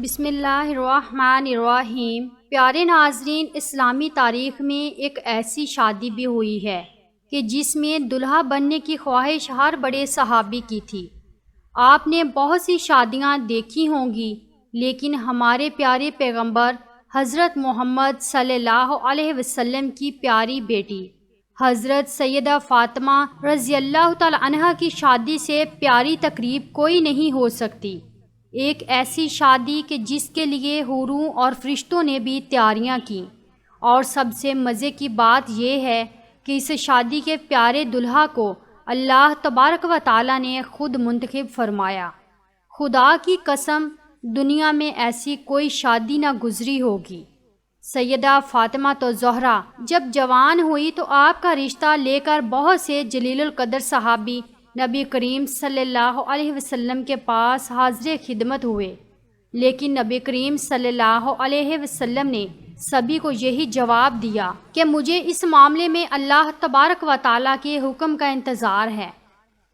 بسم اللہ الرحمن الرحیم۔ پیارے ناظرین، اسلامی تاریخ میں ایک ایسی شادی بھی ہوئی ہے کہ جس میں دلہا بننے کی خواہش ہر بڑے صحابی کی تھی۔ آپ نے بہت سی شادیاں دیکھی ہوں گی، لیکن ہمارے پیارے پیغمبر حضرت محمد صلی اللہ علیہ وسلم کی پیاری بیٹی حضرت سیدہ فاطمہ رضی اللہ تعالی عنہا کی شادی سے پیاری تقریب کوئی نہیں ہو سکتی۔ ایک ایسی شادی کہ جس کے لیے حوروں اور فرشتوں نے بھی تیاریاں کیں، اور سب سے مزے کی بات یہ ہے کہ اس شادی کے پیارے دلہا کو اللہ تبارک و تعالی نے خود منتخب فرمایا۔ خدا کی قسم، دنیا میں ایسی کوئی شادی نہ گزری ہوگی۔ سیدہ فاطمہ تو زہرا جب جوان ہوئی تو آپ کا رشتہ لے کر بہت سے جلیل القدر صحابی نبی کریم صلی اللہ علیہ وسلم کے پاس حاضر خدمت ہوئے، لیکن نبی کریم صلی اللہ علیہ وسلم نے سبھی کو یہی جواب دیا کہ مجھے اس معاملے میں اللہ تبارک و تعالیٰ کے حکم کا انتظار ہے۔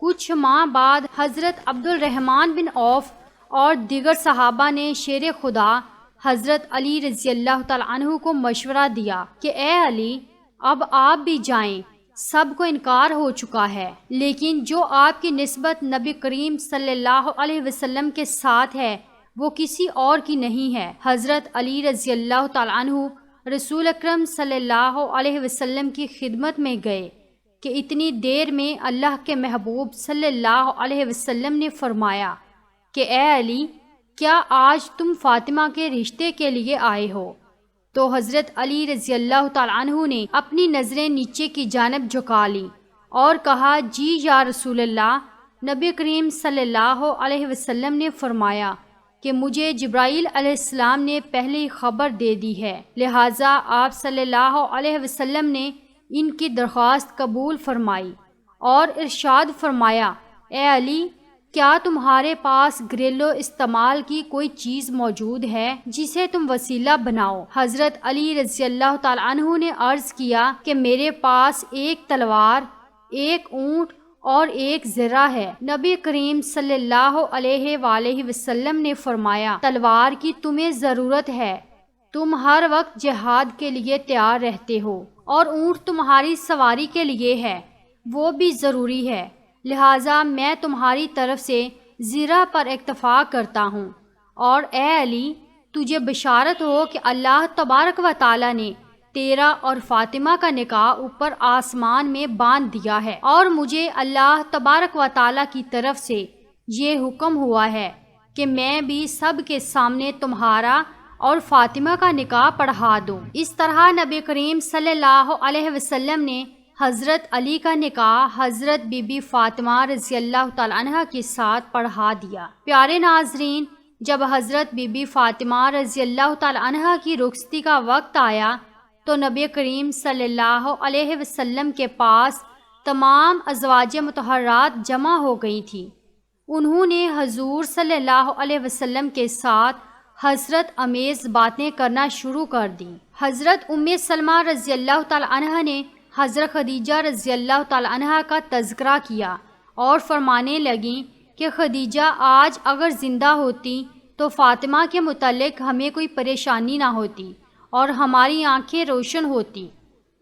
کچھ ماہ بعد حضرت عبد الرحمن بن عوف اور دیگر صحابہ نے شیر خدا حضرت علی رضی اللہ تعالیٰ عنہ کو مشورہ دیا کہ اے علی، اب آپ بھی جائیں، سب کو انکار ہو چکا ہے، لیکن جو آپ کی نسبت نبی کریم صلی اللہ علیہ وسلم کے ساتھ ہے وہ کسی اور کی نہیں ہے۔ حضرت علی رضی اللہ تعالیٰ عنہ رسول اکرم صلی اللہ علیہ وسلم کی خدمت میں گئے کہ اتنی دیر میں اللہ کے محبوب صلی اللہ علیہ وسلم نے فرمایا کہ اے علی، کیا آج تم فاطمہ کے رشتے کے لیے آئے ہو؟ تو حضرت علی رضی اللہ تعالیٰ عنہ نے اپنی نظریں نیچے کی جانب جھکا لیں اور کہا، جی یا رسول اللہ، نبی کریم صلی اللہ علیہ وسلم نے فرمایا کہ مجھے جبرائیل علیہ السلام نے پہلے ہی خبر دے دی ہے، لہٰذا آپ صلی اللہ علیہ وسلم نے ان کی درخواست قبول فرمائی اور ارشاد فرمایا، اے علی، کیا تمہارے پاس گھریلو استعمال کی کوئی چیز موجود ہے جسے تم وسیلہ بناؤ؟ حضرت علی رضی اللہ تعالیٰ عنہ نے عرض کیا کہ میرے پاس ایک تلوار، ایک اونٹ اور ایک زرہ ہے۔ نبی کریم صلی اللہ علیہ وآلہ وسلم نے فرمایا، تلوار کی تمہیں ضرورت ہے، تم ہر وقت جہاد کے لیے تیار رہتے ہو، اور اونٹ تمہاری سواری کے لیے ہے، وہ بھی ضروری ہے، لہٰذا میں تمہاری طرف سے زرہ پر اکتفا کرتا ہوں۔ اور اے علی، تجھے بشارت ہو کہ اللہ تبارک و تعالیٰ نے تیرا اور فاطمہ کا نکاح اوپر آسمان میں باندھ دیا ہے، اور مجھے اللہ تبارک و تعالیٰ کی طرف سے یہ حکم ہوا ہے کہ میں بھی سب کے سامنے تمہارا اور فاطمہ کا نکاح پڑھا دوں۔ اس طرح نبی کریم صلی اللہ علیہ وسلم نے حضرت علی کا نکاح حضرت بی بی فاطمہ رضی اللہ تعالیٰ عنہا کے ساتھ پڑھا دیا۔ پیارے ناظرین، جب حضرت بی بی فاطمہ رضی اللہ تعالیٰ عنہا کی رخصتی کا وقت آیا تو نبی کریم صلی اللہ علیہ وسلم کے پاس تمام ازواج مطہرات جمع ہو گئی تھیں۔ انہوں نے حضور صلی اللہ علیہ وسلم کے ساتھ حسرت امیز باتیں کرنا شروع کر دیں۔ حضرت ام سلمہ رضی اللہ تعالیٰ عنہا نے حضرت خدیجہ رضی اللہ تعالیٰ عنہا کا تذکرہ کیا اور فرمانے لگیں کہ خدیجہ آج اگر زندہ ہوتی تو فاطمہ کے متعلق ہمیں کوئی پریشانی نہ ہوتی اور ہماری آنکھیں روشن ہوتی۔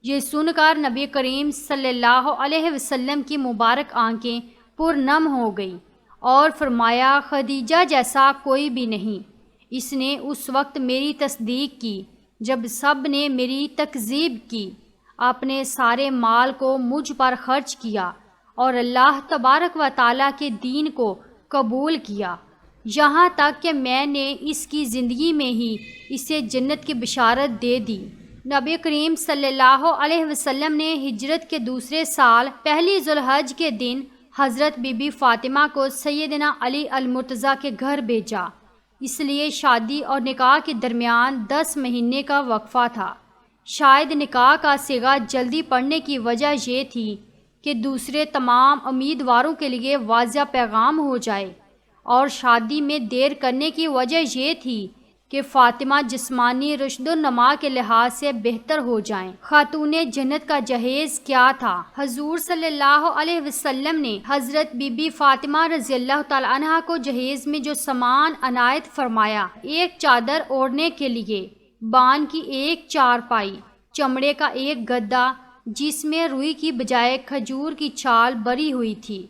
یہ سن کر نبی کریم صلی اللہ علیہ وسلم کی مبارک آنکھیں پرنم ہو گئیں اور فرمایا، خدیجہ جیسا کوئی بھی نہیں۔ اس نے اس وقت میری تصدیق کی جب سب نے میری تکذیب کی، اپنے سارے مال کو مجھ پر خرچ کیا اور اللہ تبارک و تعالیٰ کے دین کو قبول کیا، یہاں تک کہ میں نے اس کی زندگی میں ہی اسے جنت کی بشارت دے دی۔ نبی کریم صلی اللہ علیہ وسلم نے ہجرت کے دوسرے سال پہلی ذوالحج کے دن حضرت بی بی فاطمہ کو سیدنا علی المرتضیٰ کے گھر بھیجا، اس لیے شادی اور نکاح کے درمیان 10 مہینے کا وقفہ تھا۔ شاید نکاح کا صیغہ جلدی پڑھنے کی وجہ یہ تھی کہ دوسرے تمام امیدواروں کے لیے واضح پیغام ہو جائے، اور شادی میں دیر کرنے کی وجہ یہ تھی کہ فاطمہ جسمانی رشد و نما کے لحاظ سے بہتر ہو جائیں۔ خاتون جنت کا جہیز کیا تھا؟ حضور صلی اللہ علیہ وسلم نے حضرت بی بی فاطمہ رضی اللہ تعالی عنہا کو جہیز میں جو سامان عنایت فرمایا، ایک چادر اوڑھنے کے لیے، بان کی ایک چارپائی، چمڑے کا ایک گدا جس میں روئی کی بجائے کھجور کی چھال بری ہوئی تھی،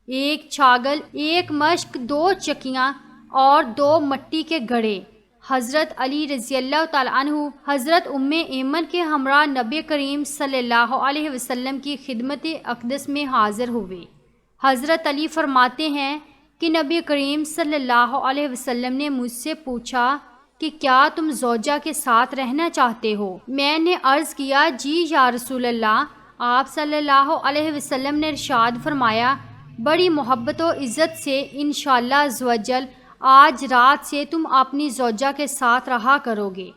ایک چھاگل، ایک مشک، 2 چکیاں اور 2 مٹی کے گھڑے۔ حضرت علی رضی اللہ تعالی عنہ حضرت ام ایمن کے ہمراہ نبی کریم صلی اللہ علیہ وسلم کی خدمت اقدس میں حاضر ہوئے۔ حضرت علی فرماتے ہیں کہ نبی کریم صلی اللہ علیہ وسلم نے مجھ سے پوچھا کہ کیا تم زوجہ کے ساتھ رہنا چاہتے ہو؟ میں نے عرض کیا جی یا رسول اللہ۔ آپ صلی اللہ علیہ وسلم نے ارشاد فرمایا بڑی محبت و عزت سے انشاءاللہ عز و جل آج رات سے تم اپنی زوجہ کے ساتھ رہا کرو گے۔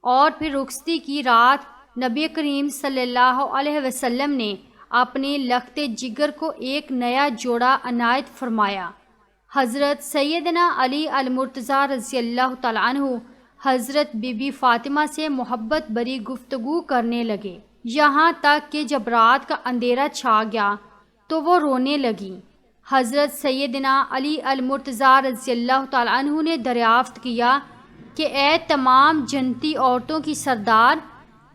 اور پھر رخصتی کی رات نبی کریم صلی اللہ علیہ وسلم نے اپنے لخت جگر کو ایک نیا جوڑا عنایت فرمایا۔ حضرت سیدنا علی المرتضیٰ رضی اللہ تعالی عنہ حضرت بی بی فاطمہ سے محبت بری گفتگو کرنے لگے، یہاں تک کہ جب رات کا اندھیرا چھا گیا تو وہ رونے لگیں۔ حضرت سیدنا علی المرتضیٰ رضی اللہ تعالی عنہ نے دریافت کیا کہ اے تمام جنتی عورتوں کی سردار،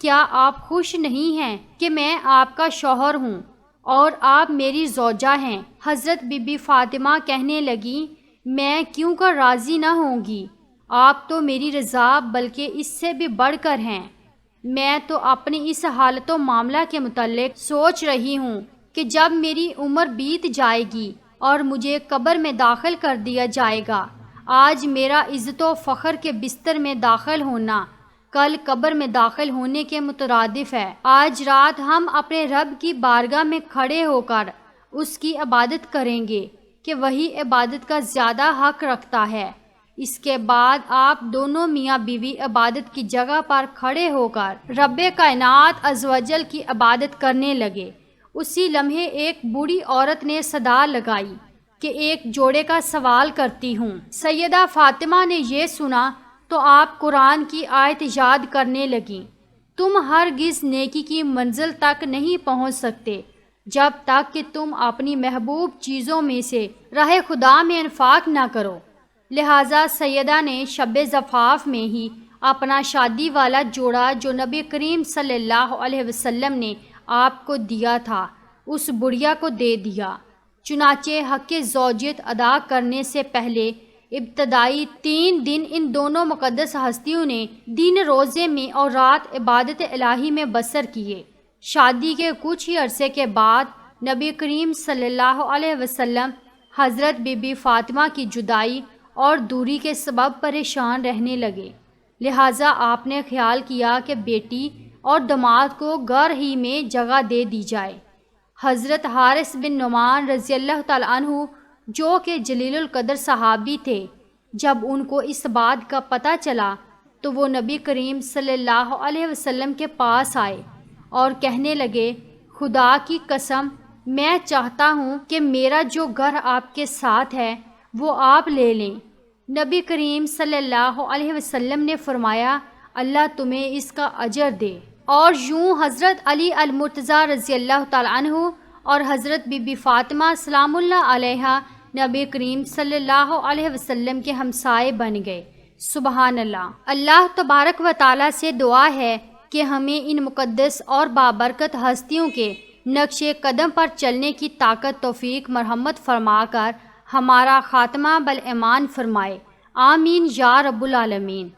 کیا آپ خوش نہیں ہیں کہ میں آپ کا شوہر ہوں اور آپ میری زوجہ ہیں؟ حضرت بی بی فاطمہ کہنے لگیں میں کیوں کر راضی نہ ہوں گی، آپ تو میری رضا بلکہ اس سے بھی بڑھ کر ہیں۔ میں تو اپنی اس حالت و معاملہ کے متعلق سوچ رہی ہوں کہ جب میری عمر بیت جائے گی اور مجھے قبر میں داخل کر دیا جائے گا، آج میرا عزت و فخر کے بستر میں داخل ہونا کل قبر میں داخل ہونے کے مترادف ہے۔ آج رات ہم اپنے رب کی بارگاہ میں کھڑے ہو کر اس کی عبادت کریں گے کہ وہی عبادت کا زیادہ حق رکھتا ہے۔ اس کے بعد آپ دونوں میاں بیوی عبادت کی جگہ پر کھڑے ہو کر رب کائنات عز و جل کی عبادت کرنے لگے۔ اسی لمحے ایک بوڑھی عورت نے صدا لگائی کہ ایک جوڑے کا سوال کرتی ہوں۔ سیدہ فاطمہ نے یہ سنا تو آپ قرآن کی آیت یاد کرنے لگیں، تم ہرگز نیکی کی منزل تک نہیں پہنچ سکتے جب تک کہ تم اپنی محبوب چیزوں میں سے راہ خدا میں انفاق نہ کرو۔ لہٰذا سیدہ نے شب زفاف میں ہی اپنا شادی والا جوڑا جو نبی کریم صلی اللہ علیہ وسلم نے آپ کو دیا تھا اس بڑھیا کو دے دیا۔ چنانچہ حق زوجیت ادا کرنے سے پہلے ابتدائی 3 دن ان دونوں مقدس ہستیوں نے دن روزے میں اور رات عبادت الہی میں بسر کیے۔ شادی کے کچھ ہی عرصے کے بعد نبی کریم صلی اللہ علیہ وسلم حضرت بی بی فاطمہ کی جدائی اور دوری کے سبب پریشان رہنے لگے، لہٰذا آپ نے خیال کیا کہ بیٹی اور داماد کو گھر ہی میں جگہ دے دی جائے۔ حضرت حارث بن نعمان رضی اللہ تعالی عنہ جو کہ جلیل القدر صحابی تھے، جب ان کو اس بات کا پتہ چلا تو وہ نبی کریم صلی اللہ علیہ وسلم کے پاس آئے اور کہنے لگے خدا کی قسم میں چاہتا ہوں کہ میرا جو گھر آپ کے ساتھ ہے وہ آپ لے لیں۔ نبی کریم صلی اللہ علیہ وسلم نے فرمایا اللہ تمہیں اس کا اجر دے۔ اور یوں حضرت علی المرتضیٰ رضی اللہ تعالی عنہ اور حضرت بی بی فاطمہ سلام اللہ علیہا نبی کریم صلی اللہ علیہ وسلم کے ہمسائے بن گئے۔ سبحان اللہ۔ اللہ تبارک و تعالیٰ سے دعا ہے کہ ہمیں ان مقدس اور بابرکت ہستیوں کے نقش قدم پر چلنے کی طاقت توفیق مرحمت فرما کر ہمارا خاتمہ بالایمان فرمائے، آمین یا رب العالمین۔